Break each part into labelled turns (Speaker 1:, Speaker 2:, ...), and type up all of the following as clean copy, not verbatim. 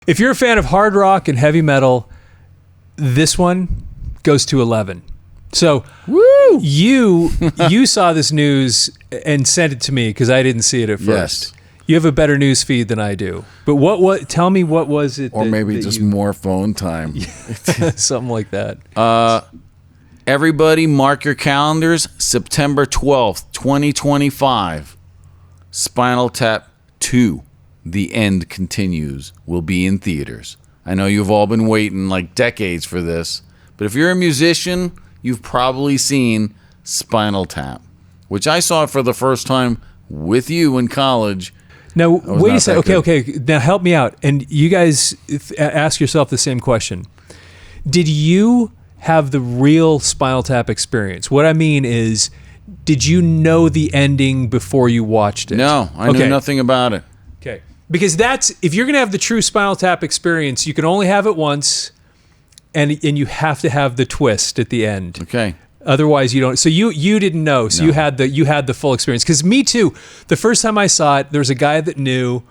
Speaker 1: If you're a fan of hard rock and heavy metal, this one goes to 11. So
Speaker 2: Woo!
Speaker 1: you saw this news and sent it to me because I didn't see it at first.
Speaker 2: Yes.
Speaker 1: You have a better news feed than I do. But what? Tell me, what was it?
Speaker 2: Or maybe just more phone time.
Speaker 1: Something like that.
Speaker 2: Everybody mark your calendars. September 12th, 2025. Spinal Tap II, The End Continues, will be in theaters. I know you've all been waiting like decades for this, but if you're a musician, you've probably seen Spinal Tap, which I saw for the first time with you in college.
Speaker 1: Now, wait a second. Okay. Now, help me out. And you guys ask yourself the same question. Did you have the real Spinal Tap experience? What I mean is, did you know the ending before you watched it?
Speaker 2: No, I knew nothing about it.
Speaker 1: Okay. Because if you're going to have the true Spinal Tap experience, you can only have it once, and you have to have the twist at the end.
Speaker 2: Okay.
Speaker 1: Otherwise, you don't. So you didn't know. So you had the full experience. Because me too. The first time I saw it, there was a guy that knew,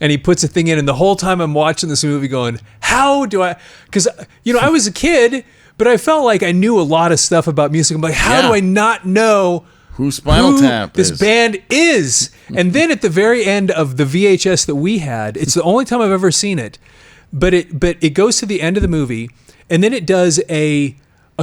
Speaker 1: and he puts a thing in, and the whole time I'm watching this movie, going, "How do I?" Because I was a kid, but I felt like I knew a lot of stuff about music. I'm like, how do I not know
Speaker 2: who Spinal Tap
Speaker 1: this band is? And then at the very end of the VHS that we had, it's the only time I've ever seen it. But it goes to the end of the movie, and then it does a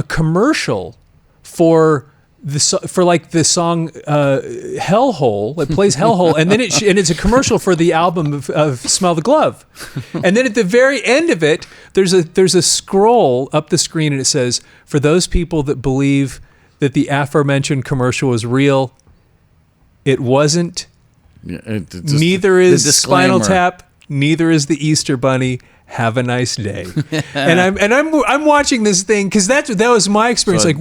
Speaker 1: commercial for the song Hellhole. It plays Hellhole, and then it's a commercial for the album of Smell the Glove. And then at the very end of it, there's a scroll up the screen, and it says, "For those people that believe that the aforementioned commercial was real, it wasn't. Neither is Spinal Tap. Neither is the Easter Bunny. Have a nice day." and I'm watching this thing because that was my experience.
Speaker 2: So,
Speaker 1: like,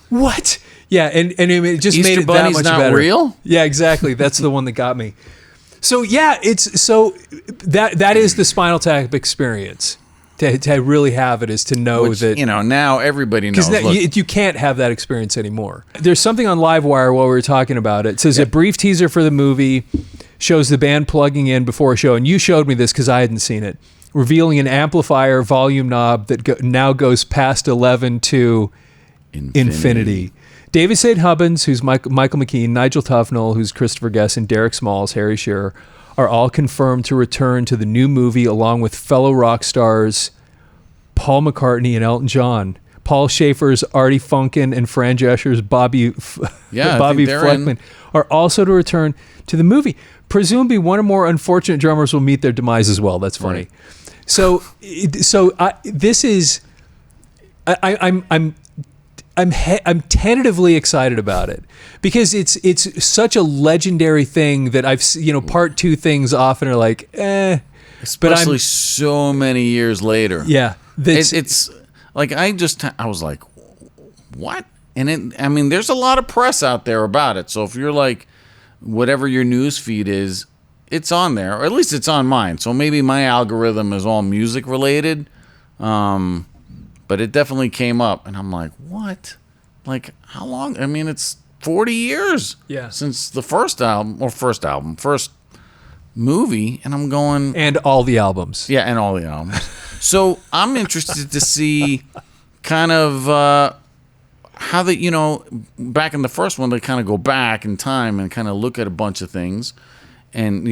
Speaker 1: what? Yeah, and it just
Speaker 2: Easter
Speaker 1: made it
Speaker 2: Bunny's
Speaker 1: that much
Speaker 2: not
Speaker 1: better.
Speaker 2: Real?
Speaker 1: Yeah, exactly. That's the one that got me. So yeah, that is the Spinal Tap experience. To really have it is to know that
Speaker 2: now everybody knows.
Speaker 1: Because you can't have that experience anymore. There's something on Livewire while we were talking about it. It says a brief teaser for the movie shows the band plugging in before a show, and you showed me this because I hadn't seen it, revealing an amplifier volume knob that now goes past 11 to infinity. David St. Hubbins, who's Michael McKean, Nigel Tufnell, who's Christopher Guest, and Derek Smalls, Harry Shearer, are all confirmed to return to the new movie along with fellow rock stars Paul McCartney and Elton John. Paul Schaefer's Artie Funkin and Fran Drescher's Bobby Fleckman are also to return to the movie. Presumably one or more unfortunate drummers will meet their demise as well. That's funny. Right. I'm tentatively excited about it because it's such a legendary thing that I've part two things often are like
Speaker 2: especially so many years later.
Speaker 1: Yeah,
Speaker 2: it's like I was like, what? And there's a lot of press out there about it. So if you're like, whatever your news feed is, it's on there, or at least it's on mine. So maybe my algorithm is all music related. But it definitely came up, and I'm like, what? Like, how long? It's 40 years since the first movie, and I'm going...
Speaker 1: And all the albums.
Speaker 2: Yeah, and all the albums. So I'm interested to see kind of how they, back in the first one, they kind of go back in time and kind of look at a bunch of things, and,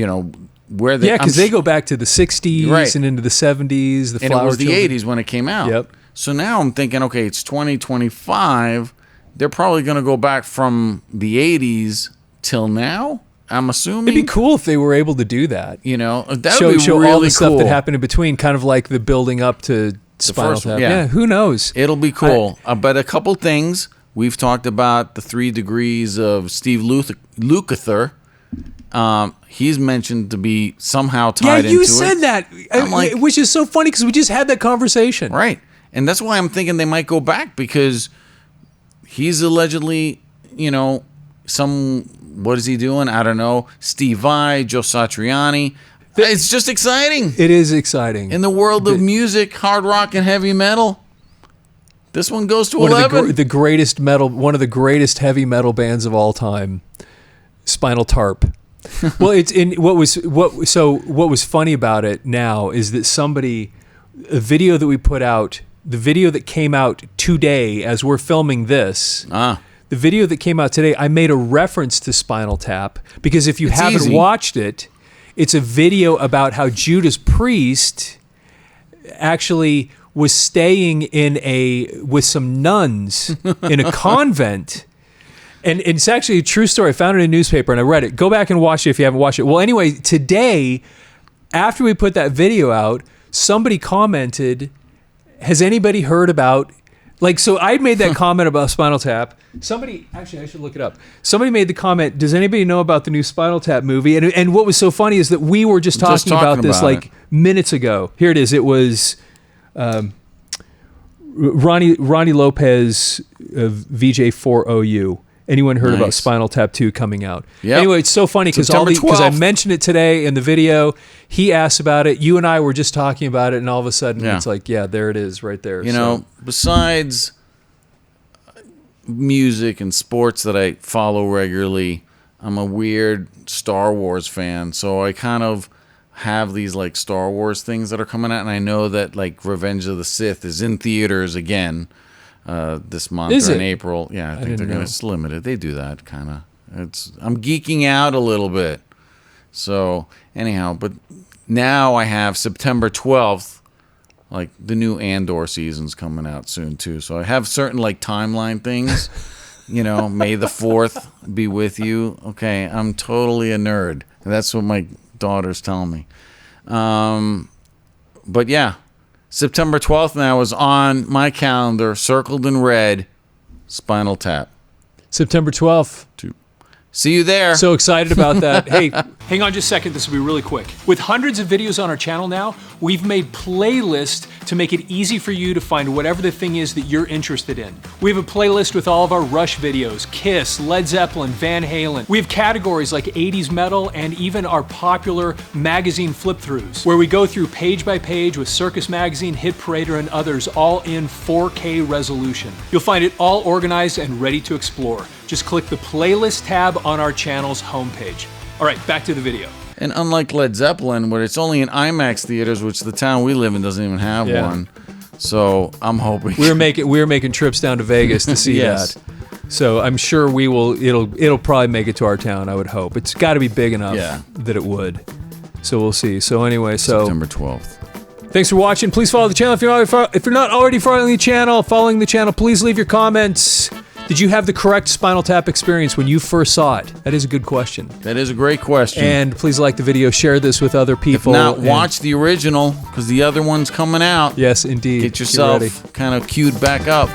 Speaker 2: where they...
Speaker 1: Yeah, because they go back to the 60s and into the 70s,
Speaker 2: and it was the 80s when it came out.
Speaker 1: Yep.
Speaker 2: So now I'm thinking, okay, it's 2025. They're probably going to go back from the 80s till now, I'm assuming.
Speaker 1: It'd be cool if they were able to do that.
Speaker 2: That would be
Speaker 1: show
Speaker 2: really
Speaker 1: all the
Speaker 2: cool.
Speaker 1: stuff that happened in between, kind of like the building up to Spinal Tap. Yeah, who knows?
Speaker 2: It'll be cool. But a couple things. We've talked about the 3 degrees of Steve Lukather. He's mentioned to be somehow tied into it.
Speaker 1: Yeah, you said that, which is so funny because we just had that conversation.
Speaker 2: Right. And that's why I'm thinking they might go back, because he's allegedly, what is he doing? I don't know. Steve Vai, Joe Satriani. It's just exciting.
Speaker 1: It is exciting.
Speaker 2: In the world of music, hard rock and heavy metal, this one goes to 11.
Speaker 1: One of the greatest heavy metal bands of all time, Spinal Tap. Well, it's in what was funny about it now is that a video that we put out, the video that came out today as we're filming this, the video that came out today, I made a reference to Spinal Tap because if you haven't watched it, it's a video about how Judas Priest actually was staying with some nuns in a convent. And it's actually a true story. I found it in a newspaper and I read it. Go back and watch it if you haven't watched it. Well, anyway, today, after we put that video out, somebody commented, has anybody heard about, so I made that comment about Spinal Tap. Somebody, actually, I should look it up. Somebody made the comment, does anybody know about the new Spinal Tap movie? And what was so funny is that we were just talking about this minutes ago. Here it is. It was Ronnie Lopez of VJ4OU. Anyone heard about Spinal Tap II coming out? Yep. Anyway, it's so funny because I mentioned it today in the video. He asked about it. You and I were just talking about it, and all of a sudden it's there it is right there.
Speaker 2: You know, besides music and sports that I follow regularly, I'm a weird Star Wars fan. So I kind of have these Star Wars things that are coming out, and I know that Revenge of the Sith is in theaters again. This month or in April. Yeah, I think they're going to limit it. They do that kind of. I'm geeking out a little bit. So anyhow, but now I have September 12th, the new Andor season's coming out soon too. So I have certain timeline things. May the 4th be with you. Okay, I'm totally a nerd. That's what my daughter's telling me. But yeah. September 12th now is on my calendar, circled in red, Spinal Tap.
Speaker 1: September 12th.
Speaker 2: See you there.
Speaker 1: So excited about that. Hey, hang on just a second. This will be really quick. With hundreds of videos on our channel now, we've made playlists to make it easy for you to find whatever the thing is that you're interested in. We have a playlist with all of our Rush videos, Kiss, Led Zeppelin, Van Halen. We have categories like 80s metal and even our popular magazine flip-throughs, where we go through page by page with Circus Magazine, Hit Parader, and others, all in 4K resolution. You'll find it all organized and ready to explore. Just click the playlist tab on our channel's homepage. All right, back to the video.
Speaker 2: And unlike Led Zeppelin, where it's only in IMAX theaters, which the town we live in doesn't even have one, so I'm hoping
Speaker 1: we were making trips down to Vegas to see that. So I'm sure we will. It'll probably make it to our town. I would hope it's got to be big enough that it would. So we'll see. So anyway,
Speaker 2: September 12th.
Speaker 1: Thanks for watching. Please follow the channel if you're not already following the channel. Please leave your comments. Did you have the correct Spinal Tap experience when you first saw it? That is a good question.
Speaker 2: That is a great question.
Speaker 1: And please like the video, share this with other people.
Speaker 2: If not, watch the original, because the other one's coming out.
Speaker 1: Yes, indeed.
Speaker 2: Get yourself kind of queued back up.